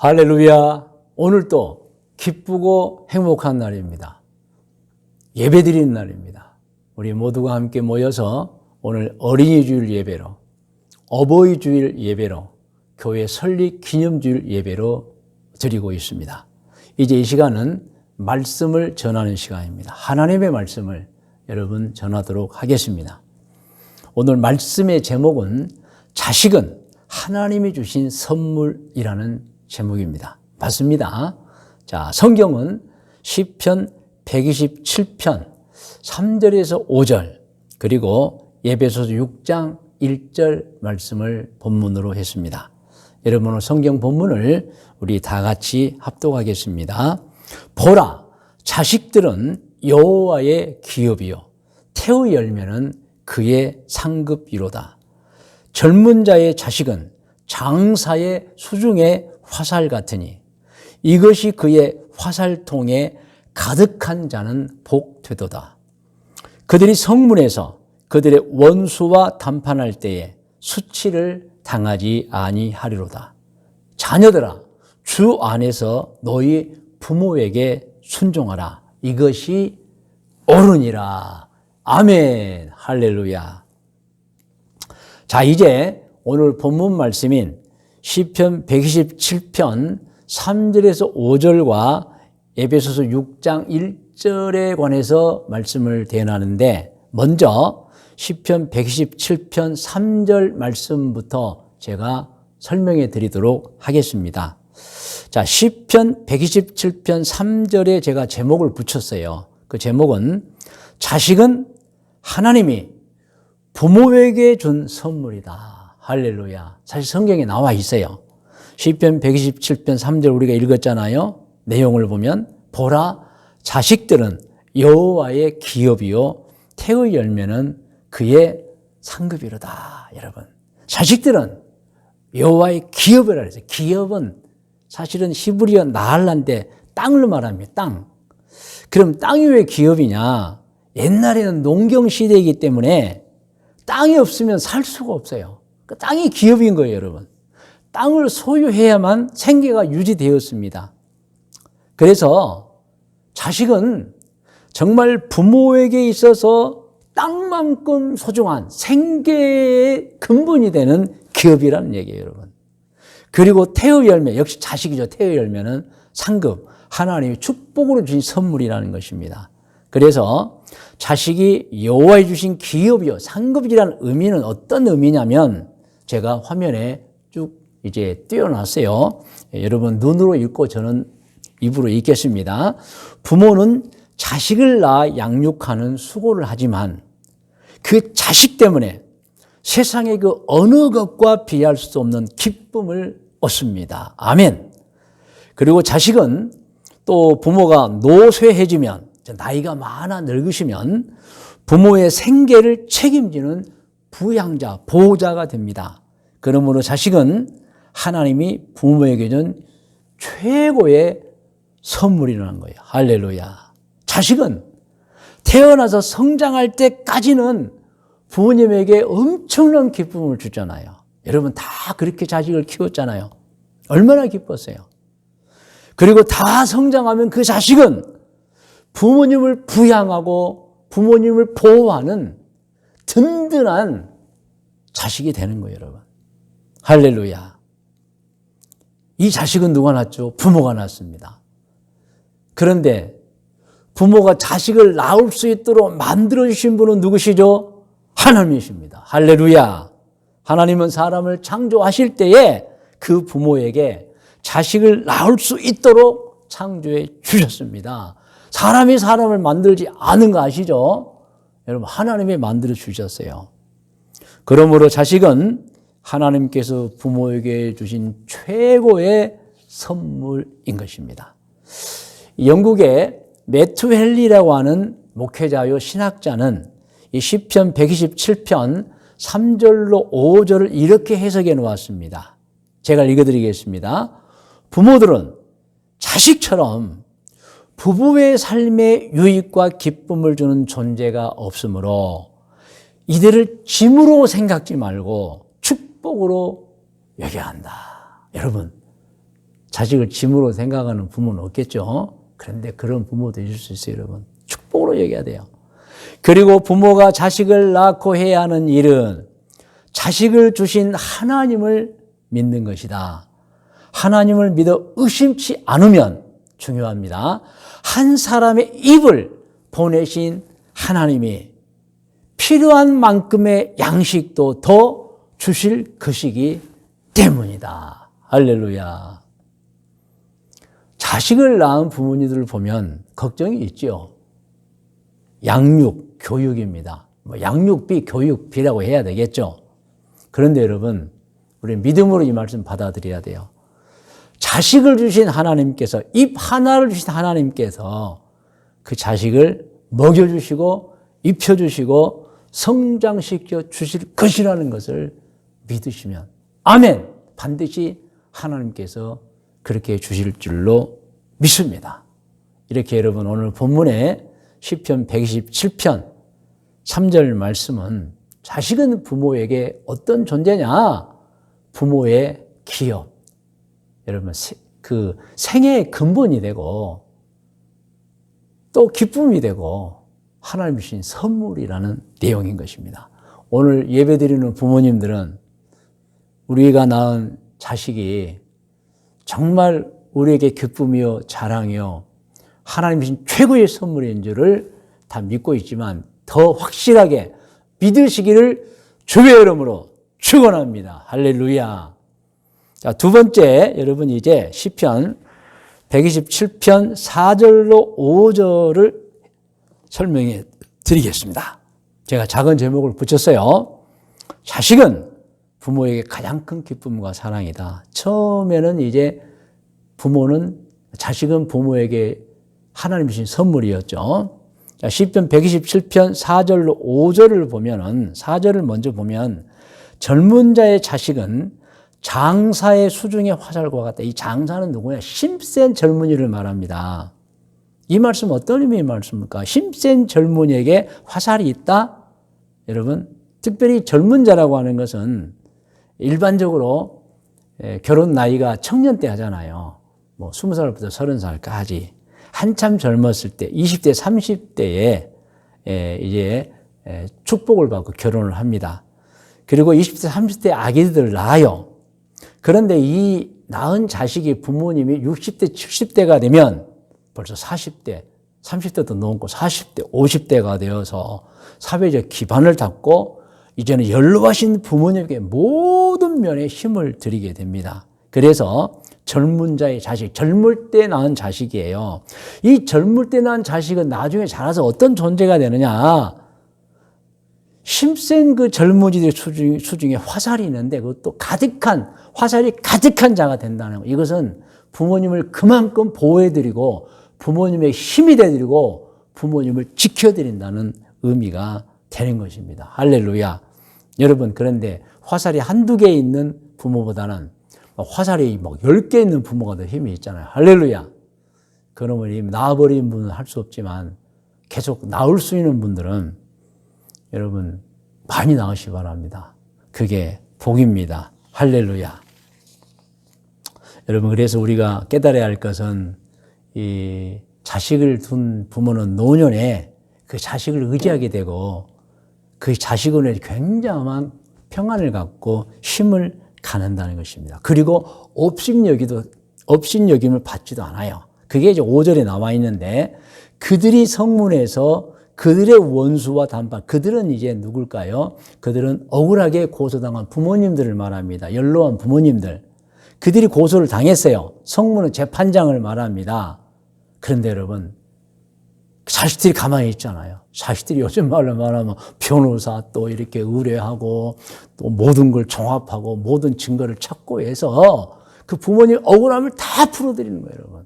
할렐루야. 오늘 또 기쁘고 행복한 날입니다. 예배드리는 날입니다. 우리 모두가 함께 모여서 오늘 어린이 주일 예배로, 어버이 주일 예배로, 교회 설립 기념주일 예배로 드리고 있습니다. 이제 이 시간은 말씀을 전하는 시간입니다. 하나님의 말씀을 여러분 전하도록 하겠습니다. 오늘 말씀의 제목은 자식은 하나님이 주신 선물이라는 제목입니다. 맞습니다. 자, 성경은 시편 127편 3절에서 5절 그리고 에베소서 6장 1절 말씀을 본문으로 했습니다. 여러분 오늘 성경 본문을 우리 다 같이 합독하겠습니다. 보라, 자식들은 여호와의 기업이요 태의 열매는 그의 상급이로다. 젊은 자의 자식은 장사의 수중의 화살 같으니 이것이 그의 화살통에 가득한 자는 복되도다. 그들이 성문에서 그들의 원수와 담판할 때에 수치를 당하지 아니하리로다. 자녀들아, 주 안에서 너희 부모에게 순종하라. 이것이 옳으니라. 아멘. 할렐루야. 자, 이제 오늘 본문 말씀인 시편 127편 3절에서 5절과 에베소서 6장 1절에 관해서 말씀을 대하는데, 먼저 시편 127편 3절 말씀부터 제가 설명해 드리도록 하겠습니다. 자, 시편 127편 3절에 제가 제목을 붙였어요. 그 제목은 자식은 하나님이 부모에게 준 선물이다. 할렐루야. 사실 성경에 나와 있어요. 시편 127편 3절 우리가 읽었잖아요. 내용을 보면 보라, 자식들은 여호와의 기업이요 태의 열매는 그의 상급이로다. 여러분, 자식들은 여호와의 기업이라 그랬어요. 기업은 사실은 히브리어 나할란데 땅을 말합니다. 땅. 그럼 땅이 왜 기업이냐? 옛날에는 농경 시대이기 때문에 땅이 없으면 살 수가 없어요. 그 땅이 기업인 거예요, 여러분. 땅을 소유해야만 생계가 유지되었습니다. 그래서 자식은 정말 부모에게 있어서 땅만큼 소중한 생계의 근본이 되는 기업이라는 얘기예요, 여러분. 그리고 태의 열매, 역시 자식이죠. 태의 열매는 상급, 하나님이 축복으로 주신 선물이라는 것입니다. 그래서 자식이 여호와의 주신 기업이요 상급이라는 의미는 어떤 의미냐면, 제가 화면에 쭉 이제 띄워놨어요. 여러분 눈으로 읽고 저는 입으로 읽겠습니다. 부모는 자식을 낳아 양육하는 수고를 하지만 그 자식 때문에 세상의 그 어느 것과 비할 수 없는 기쁨을 얻습니다. 아멘. 그리고 자식은 또 부모가 노쇠해지면, 나이가 많아 늙으시면 부모의 생계를 책임지는 부양자, 보호자가 됩니다. 그러므로 자식은 하나님이 부모에게 준 최고의 선물이라는 거예요. 할렐루야. 자식은 태어나서 성장할 때까지는 부모님에게 엄청난 기쁨을 주잖아요. 여러분 다 그렇게 자식을 키웠잖아요. 얼마나 기뻤어요. 그리고 다 성장하면 그 자식은 부모님을 부양하고 부모님을 보호하는 든든한 자식이 되는 거예요, 여러분. 할렐루야. 이 자식은 누가 낳았죠? 부모가 낳습니다. 그런데 부모가 자식을 낳을 수 있도록 만들어주신 분은 누구시죠? 하나님이십니다. 할렐루야. 하나님은 사람을 창조하실 때에 그 부모에게 자식을 낳을 수 있도록 창조해 주셨습니다. 사람이 사람을 만들지 않은 거 아시죠? 여러분, 하나님이 만들어 주셨어요. 그러므로 자식은 하나님께서 부모에게 주신 최고의 선물인 것입니다. 영국의 매튜 헨리라고 하는 목회자요 신학자는 이 시편 127편 3절로 5절을 이렇게 해석해 놓았습니다. 제가 읽어드리겠습니다. 부모들은 자식처럼 부부의 삶에 유익과 기쁨을 주는 존재가 없으므로 이들을 짐으로 생각지 말고 축복으로 여겨야 한다. 여러분, 자식을 짐으로 생각하는 부모는 없겠죠. 그런데 그런 부모도 있을 수 있어요, 여러분. 축복으로 여겨야 돼요. 그리고 부모가 자식을 낳고 해야 하는 일은 자식을 주신 하나님을 믿는 것이다. 하나님을 믿어 의심치 않으면 중요합니다. 한 사람의 입을 보내신 하나님이 필요한 만큼의 양식도 더 주실 것이기 때문이다. 할렐루야. 자식을 낳은 부모님들을 보면 걱정이 있죠. 양육, 교육입니다. 양육비, 교육비라고 해야 되겠죠. 그런데 여러분, 우리 믿음으로 이 말씀 받아들여야 돼요. 자식을 주신 하나님께서, 입 하나를 주신 하나님께서 그 자식을 먹여주시고 입혀주시고 성장시켜 주실 것이라는 것을 믿으시면 아멘! 반드시 하나님께서 그렇게 주실 줄로 믿습니다. 이렇게 여러분 오늘 본문의 시편 127편 3절 말씀은 자식은 부모에게 어떤 존재냐? 부모의 기업. 여러분 그 생애의 근본이 되고 또 기쁨이 되고 하나님 주신 선물이라는 내용인 것입니다. 오늘 예배드리는 부모님들은 우리가 낳은 자식이 정말 우리에게 기쁨이요 자랑이요 하나님 주신 최고의 선물인 줄을 다 믿고 있지만 더 확실하게 믿으시기를 주의 이름으로 축원합니다. 할렐루야. 자, 두 번째, 여러분 이제 시편 127편 4절로 5절을 설명해 드리겠습니다. 제가 작은 제목을 붙였어요. 자식은 부모에게 가장 큰 기쁨과 사랑이다. 처음에는 이제 자식은 부모에게 하나님 주신 선물이었죠. 자, 시편 127편 4절로 5절을 보면은 4절을 먼저 보면 젊은 자의 자식은 장사의 수중의 화살과 같다. 이 장사는 누구냐? 힘센 젊은이를 말합니다. 이 말씀 어떤 의미의 말씀입니까? 힘센 젊은이에게 화살이 있다? 여러분, 특별히 젊은 자라고 하는 것은 일반적으로 결혼 나이가 청년 때 하잖아요. 20살부터 30살까지. 한참 젊었을 때, 20대, 30대에 이제 축복을 받고 결혼을 합니다. 그리고 20대, 30대 아기들을 낳아요. 그런데 이 낳은 자식이 부모님이 60대, 70대가 되면 벌써 40대, 30대도 넘고 40대, 50대가 되어서 사회적 기반을 닦고 이제는 연로하신 부모님에게 모든 면에 힘을 드리게 됩니다. 그래서 젊은 자의 자식, 젊을 때 낳은 자식이에요. 이 젊을 때 낳은 자식은 나중에 자라서 어떤 존재가 되느냐? 힘센 그 젊은이들의 수중에 화살이 있는데 그것도 화살이 가득한 자가 된다는 거. 이것은 부모님을 그만큼 보호해드리고 부모님의 힘이 되드리고 부모님을 지켜드린다는 의미가 되는 것입니다. 할렐루야. 여러분, 그런데 화살이 한두 개 있는 부모보다는 화살이 10개 있는 부모가 더 힘이 있잖아요. 할렐루야. 그러면 낳아버린 분은 할 수 없지만 계속 낳을 수 있는 분들은 여러분 많이 낳으시기 바랍니다. 그게 복입니다. 할렐루야. 여러분, 그래서 우리가 깨달아야 할 것은 이 자식을 둔 부모는 노년에 그 자식을 의지하게 되고 그 자식은 굉장한 평안을 갖고 힘을 갖는다는 것입니다. 그리고 업신여김을 받지도 않아요. 그게 이제 5절에 나와 있는데 그들이 성문에서 그들의 원수와 단판, 그들은 이제 누굴까요? 그들은 억울하게 고소당한 부모님들을 말합니다. 연로한 부모님들. 그들이 고소를 당했어요. 성문은 재판장을 말합니다. 그런데 여러분, 자식들이 가만히 있잖아요. 자식들이 요즘 말로 말하면 변호사 또 이렇게 의뢰하고 또 모든 걸 종합하고 모든 증거를 찾고 해서 그 부모님 억울함을 다 풀어드리는 거예요, 여러분.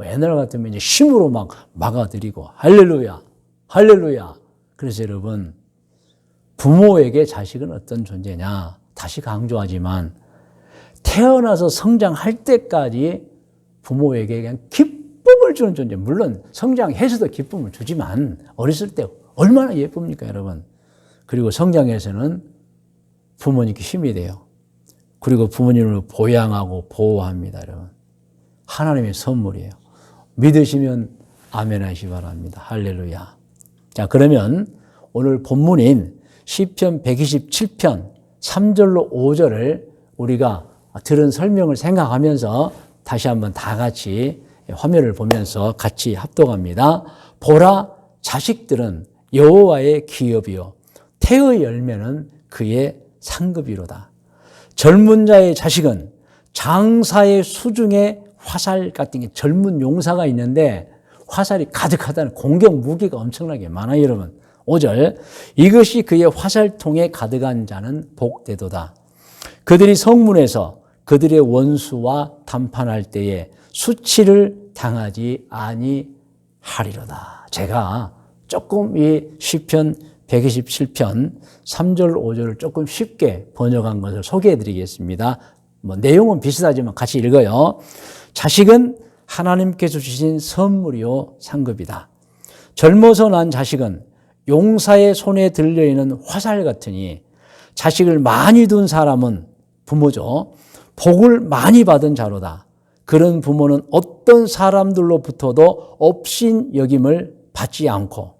옛날 같으면 이제 힘으로 막 막아드리고, 할렐루야. 할렐루야. 그래서 여러분, 부모에게 자식은 어떤 존재냐? 다시 강조하지만 태어나서 성장할 때까지 부모에게 그냥 기쁨을 주는 존재. 물론 성장해서도 기쁨을 주지만 어렸을 때 얼마나 예쁩니까, 여러분? 그리고 성장해서는 부모님께 힘이 돼요. 그리고 부모님을 보양하고 보호합니다, 여러분. 하나님의 선물이에요. 믿으시면 아멘 하시기 바랍니다. 할렐루야. 자, 그러면 오늘 본문인 시편 127편 3절로 5절을 우리가 들은 설명을 생각하면서 다시 한번 다 같이 화면을 보면서 같이 합독합니다. 보라, 자식들은 여호와의 기업이요 태의 열매는 그의 상급이로다. 젊은 자의 자식은 장사의 수중에 화살 같은 게 젊은 용사가 있는데 화살이 가득하다는 공격 무기가 엄청나게 많아요, 여러분. 5절, 이것이 그의 화살통에 가득한 자는 복되도다. 그들이 성문에서 그들의 원수와 담판할 때에 수치를 당하지 아니하리로다. 제가 조금 이 시편 127편 3절 5절을 조금 쉽게 번역한 것을 소개해 드리겠습니다. 내용은 비슷하지만 같이 읽어요. 자식은 하나님께서 주신 선물이요 상급이다. 젊어서 난 자식은 용사의 손에 들려있는 화살 같으니 자식을 많이 둔 사람은 부모죠. 복을 많이 받은 자로다. 그런 부모는 어떤 사람들로부터도 업신 여김을 받지 않고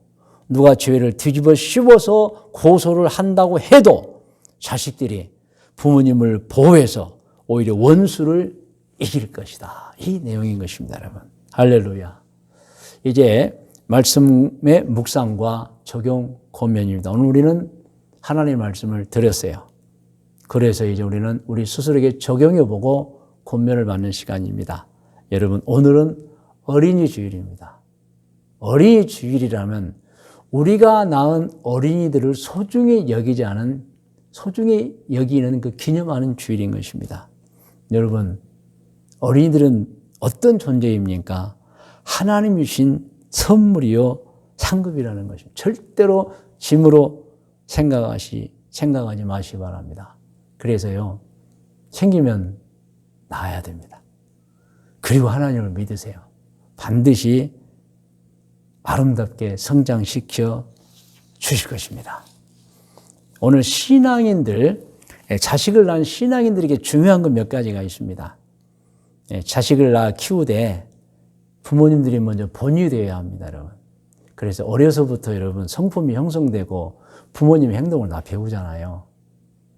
누가 죄를 뒤집어 씌워서 고소를 한다고 해도 자식들이 부모님을 보호해서 오히려 원수를 이길 것이다. 이 내용인 것입니다, 여러분. 할렐루야. 이제 말씀의 묵상과 적용 권면입니다. 오늘 우리는 하나님의 말씀을 드렸어요. 그래서 이제 우리는 우리 스스로에게 적용해보고 권면을 받는 시간입니다. 여러분, 오늘은 어린이 주일입니다. 어린이 주일이라면 우리가 낳은 어린이들을 소중히 여기는 그 기념하는 주일인 것입니다. 여러분, 어린이들은 어떤 존재입니까? 하나님이 주신 선물이요 상급이라는 것입니다. 절대로 짐으로 생각하지 마시기 바랍니다. 그래서요, 생기면 낳아야 됩니다. 그리고 하나님을 믿으세요. 반드시 아름답게 성장시켜 주실 것입니다. 오늘 자식을 낳은 신앙인들에게 중요한 건 몇 가지가 있습니다. 자식을 낳아 키우되 부모님들이 먼저 본이 되어야 합니다, 여러분. 그래서 어려서부터 여러분 성품이 형성되고 부모님의 행동을 다 배우잖아요.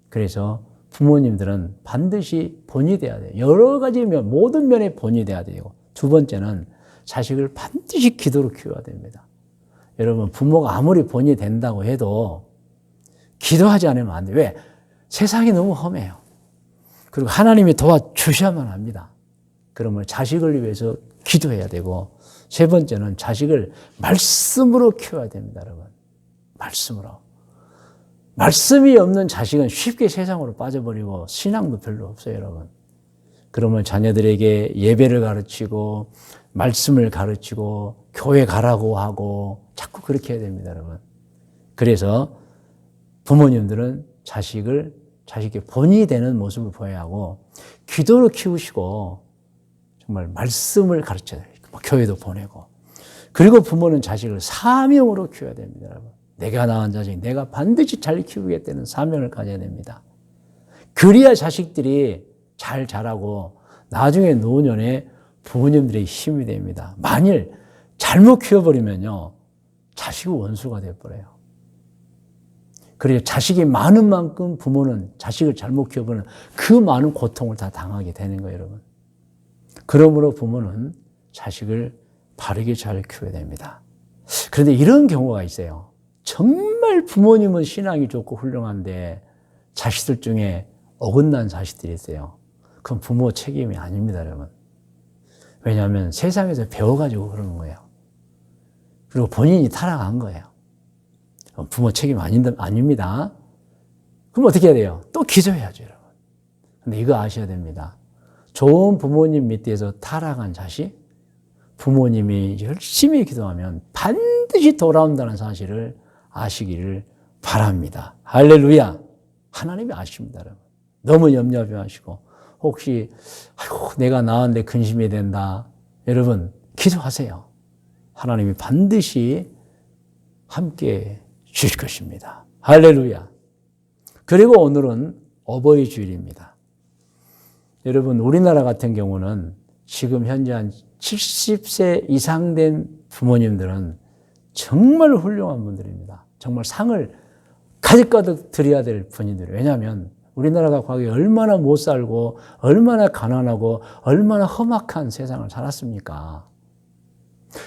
그래서 부모님들은 반드시 본이 돼야 돼요. 여러 가지 모든 면에 본이 돼야 되고, 두 번째는 자식을 반드시 기도로 키워야 됩니다. 여러분, 부모가 아무리 본이 된다고 해도 기도하지 않으면 안 돼요. 왜? 세상이 너무 험해요. 그리고 하나님이 도와주셔야만 합니다. 그러면 자식을 위해서 기도해야 되고, 세 번째는 자식을 말씀으로 키워야 됩니다, 여러분. 말씀으로. 말씀이 없는 자식은 쉽게 세상으로 빠져버리고 신앙도 별로 없어요, 여러분. 그러면 자녀들에게 예배를 가르치고 말씀을 가르치고 교회 가라고 하고 자꾸 그렇게 해야 됩니다, 여러분. 그래서 부모님들은 자식의 본이 되는 모습을 보여야 하고 기도로 키우시고 정말 말씀을 가르쳐야 돼요. 교회도 보내고. 그리고 부모는 자식을 사명으로 키워야 됩니다, 여러분. 내가 낳은 자식, 내가 반드시 잘 키우겠다는 사명을 가져야 됩니다. 그래야 자식들이 잘 자라고 나중에 노년에 부모님들의 힘이 됩니다. 만일 잘못 키워버리면요, 자식은 원수가 되어버려요. 그래서 자식이 많은 만큼 부모는 자식을 잘못 키워버리는 그 많은 고통을 다 당하게 되는 거예요, 여러분. 그러므로 부모는 자식을 바르게 잘 키워야 됩니다. 그런데 이런 경우가 있어요. 정말 부모님은 신앙이 좋고 훌륭한데 자식들 중에 어긋난 자식들이 있어요. 그건 부모 책임이 아닙니다, 여러분. 왜냐하면 세상에서 배워가지고 그러는 거예요. 그리고 본인이 타락한 거예요. 부모 책임 아닙니다. 그럼 어떻게 해야 돼요? 또 기도해야죠, 여러분. 근데 이거 아셔야 됩니다. 좋은 부모님 밑에서 타락한 자식, 부모님이 열심히 기도하면 반드시 돌아온다는 사실을 아시기를 바랍니다. 할렐루야. 하나님이 아십니다, 여러분. 너무 염려하지 마시고 혹시 내가 낳았는데 근심이 된다. 여러분 기도하세요. 하나님이 반드시 함께 주실 것입니다. 할렐루야. 그리고 오늘은 어버이 주일입니다. 여러분, 우리나라 같은 경우는 지금 현재 한 70세 이상 된 부모님들은 정말 훌륭한 분들입니다. 정말 상을 가득가득 드려야 될 분들이에요. 왜냐하면 우리나라가 과거에 얼마나 못 살고 얼마나 가난하고 얼마나 험악한 세상을 살았습니까?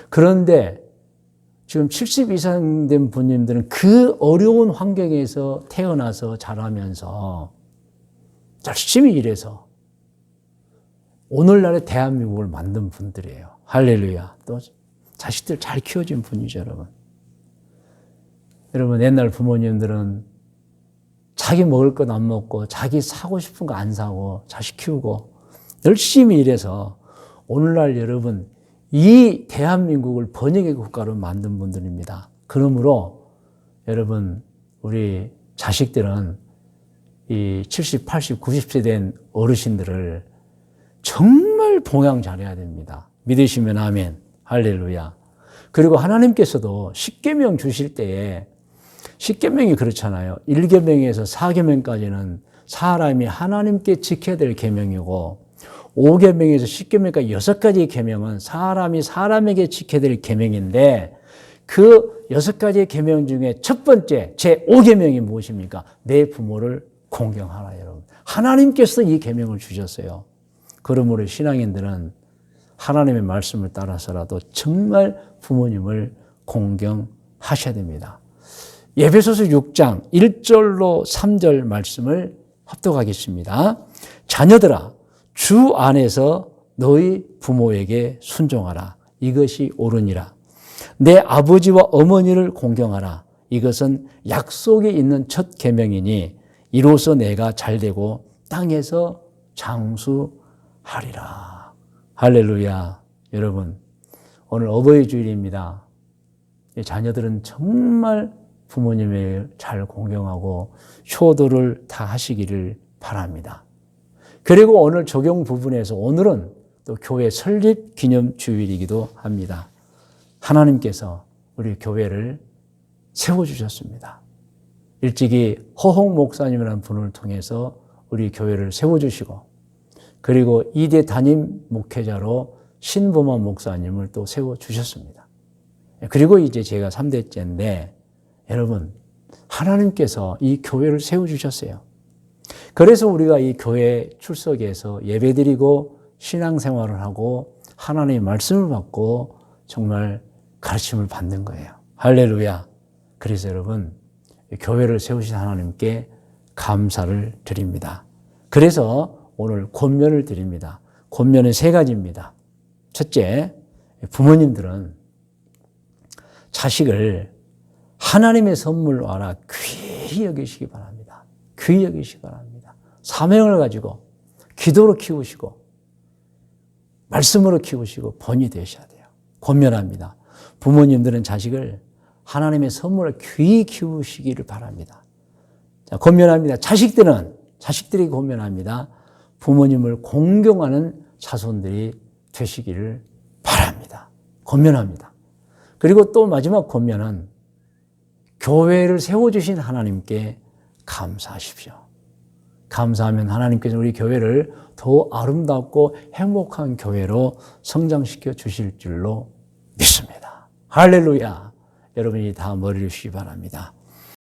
그런데 지금 70 이상 된 부모님들은 그 어려운 환경에서 태어나서 자라면서 열심히 일해서 오늘날의 대한민국을 만든 분들이에요. 할렐루야. 또 자식들 잘 키워준 분이죠, 여러분. 여러분, 옛날 부모님들은 자기 먹을 것 안 먹고 자기 사고 싶은 거 안 사고 자식 키우고 열심히 일해서 오늘날 여러분 이 대한민국을 번영의 국가로 만든 분들입니다. 그러므로 여러분 우리 자식들은 이 70, 80, 90세 된 어르신들을 정말 봉양 잘해야 됩니다. 믿으시면 아멘. 할렐루야. 그리고 하나님께서도 십계명 주실 때에 십계명이 그렇잖아요. 1계명에서 4계명까지는 사람이 하나님께 지켜야 될 계명이고 5계명에서 10계명까지 6가지 계명은 사람이 사람에게 지켜야 될 계명인데 그 6가지 계명 중에 첫 번째 제5계명이 무엇입니까? 내 부모를 공경하라 여러분. 하나님께서 이 계명을 주셨어요. 그러므로 신앙인들은 하나님의 말씀을 따라서라도 정말 부모님을 공경하셔야 됩니다. 에베소서 6장 1절로 3절 말씀을 합독하겠습니다. 자녀들아 주 안에서 너희 부모에게 순종하라. 이것이 옳으니라. 내 아버지와 어머니를 공경하라. 이것은 약속이 있는 첫 계명이니 이로써 내가 잘되고 땅에서 장수하리라. 할렐루야. 여러분 오늘 어버이 주일입니다. 자녀들은 정말 부모님을 잘 공경하고 효도를 다 하시기를 바랍니다. 그리고 오늘 적용 부분에서 오늘은 또 교회 설립 기념 주일이기도 합니다. 하나님께서 우리 교회를 세워주셨습니다. 일찍이 허홍 목사님이라는 분을 통해서 우리 교회를 세워주시고 그리고 2대 담임 목회자로 신보만 목사님을 또 세워주셨습니다. 그리고 이제 제가 3대째인데 여러분 하나님께서 이 교회를 세워주셨어요. 그래서 우리가 이 교회 출석해서 예배드리고 신앙생활을 하고 하나님의 말씀을 받고 정말 가르침을 받는 거예요. 할렐루야. 그래서 여러분 교회를 세우신 하나님께 감사를 드립니다. 그래서 오늘 권면을 드립니다. 권면은 3가지입니다. 첫째, 부모님들은 자식을 하나님의 선물로 알아 귀히 여기시기 바랍니다. 귀히 여기시기 바랍니다. 사명을 가지고 기도로 키우시고 말씀으로 키우시고 본이 되셔야 돼요. 권면합니다. 부모님들은 자식을 하나님의 선물을 귀히 키우시기를 바랍니다. 자, 권면합니다. 자식들이 권면합니다. 부모님을 공경하는 자손들이 되시기를 바랍니다. 권면합니다. 그리고 또 마지막 권면은 교회를 세워주신 하나님께 감사하십시오. 감사하면 하나님께서 우리 교회를 더 아름답고 행복한 교회로 성장시켜 주실 줄로 믿습니다. 할렐루야. 여러분이 다 머리를 쉬기 바랍니다.